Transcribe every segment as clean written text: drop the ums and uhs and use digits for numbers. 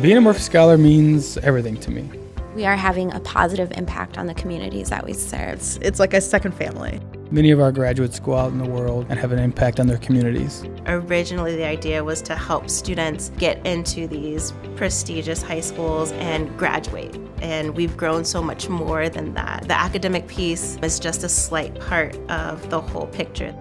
Being a Murphy Scholar means everything to me. We are having a positive impact on the communities that we serve. It's like a second family. Many of our graduates go out in the world and have an impact on their communities. Originally, the idea was to help students get into these prestigious high schools and graduate. And we've grown so much more than that. The academic piece is just a slight part of the whole picture.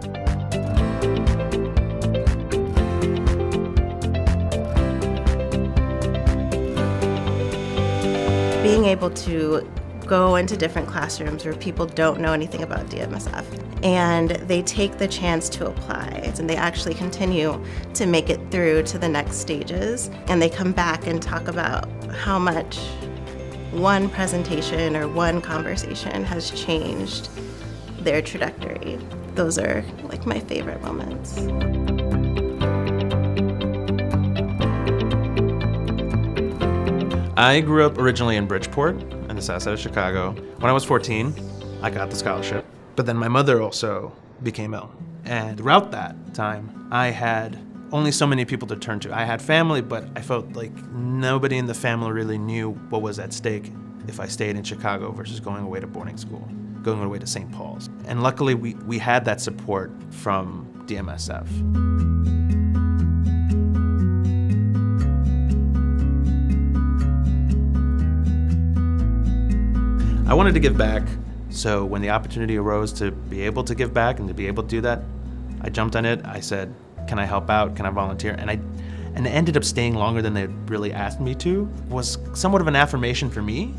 Being able to go into different classrooms where people don't know anything about DMSF and they take the chance to apply and they actually continue to make it through to the next stages, and they come back and talk about how much one presentation or one conversation has changed their trajectory. Those are like my favorite moments. I grew up originally in Bridgeport, in the south side of Chicago. When I was 14, I got the scholarship. But then my mother also became ill. And throughout that time, I had only so many people to turn to. I had family, but I felt like nobody in the family really knew what was at stake if I stayed in Chicago versus going away to boarding school, going away to St. Paul's. And luckily, we had that support from DMSF. I wanted to give back, so when the opportunity arose to be able to give back and to be able to do that, I jumped on it. I said, can I help out? Can I volunteer? And it ended up staying longer than they really asked me to. It was somewhat of an affirmation for me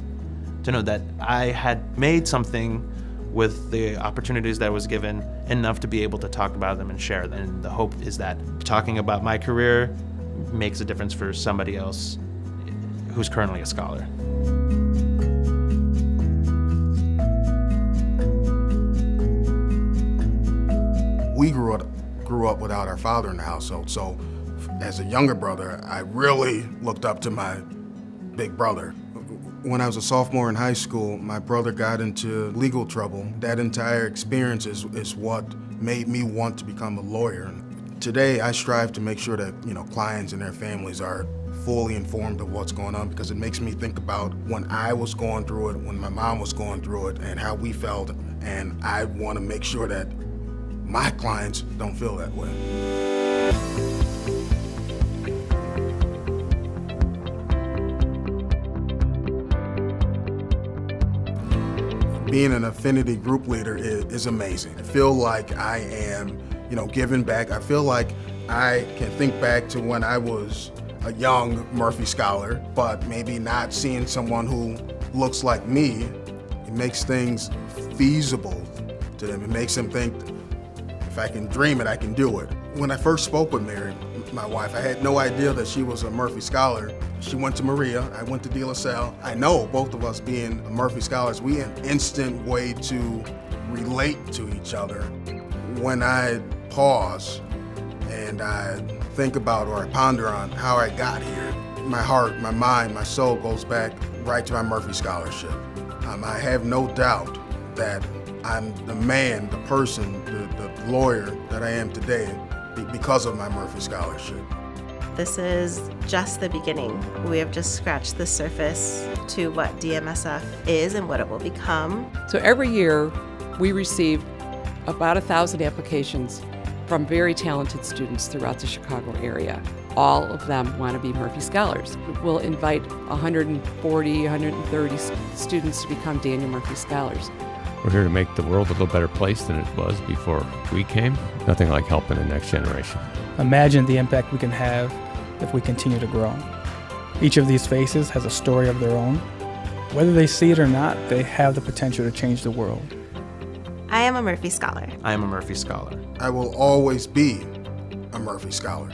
to know that I had made something with the opportunities that I was given enough to be able to talk about them and share them. And the hope is that talking about my career makes a difference for somebody else who's currently a scholar. We grew up without our father in the household, so as a younger brother, I really looked up to my big brother. When I was a sophomore in high school, my brother got into legal trouble. That entire experience is what made me want to become a lawyer. Today, I strive to make sure that clients and their families are fully informed of what's going on, because it makes me think about when I was going through it, when my mom was going through it, and how we felt, and I want to make sure that my clients don't feel that way. Being an affinity group leader is amazing. I feel like I am, giving back. I feel like I can think back to when I was a young Murphy Scholar, but maybe not seeing someone who looks like me. It makes things feasible to them. It makes them think, if I can dream it, I can do it. When I first spoke with Mary, my wife, I had no idea that she was a Murphy Scholar. She went to Maria, I went to De La Salle. I know both of us being Murphy Scholars, we had an instant way to relate to each other. When I pause and I think about or I ponder on how I got here, my heart, my mind, my soul goes back right to my Murphy Scholarship. I have no doubt that I'm the man, the person, the lawyer that I am today because of my Murphy Scholarship. This is just the beginning. We have just scratched the surface to what DMSF is and what it will become. So every year we receive about 1,000 applications from very talented students throughout the Chicago area. All of them want to be Murphy Scholars. We'll invite 140, 130 students to become Daniel Murphy Scholars. We're here to make the world a little better place than it was before we came. Nothing like helping the next generation. Imagine the impact we can have if we continue to grow. Each of these faces has a story of their own. Whether they see it or not, they have the potential to change the world. I am a Murphy Scholar. I am a Murphy Scholar. I will always be a Murphy Scholar.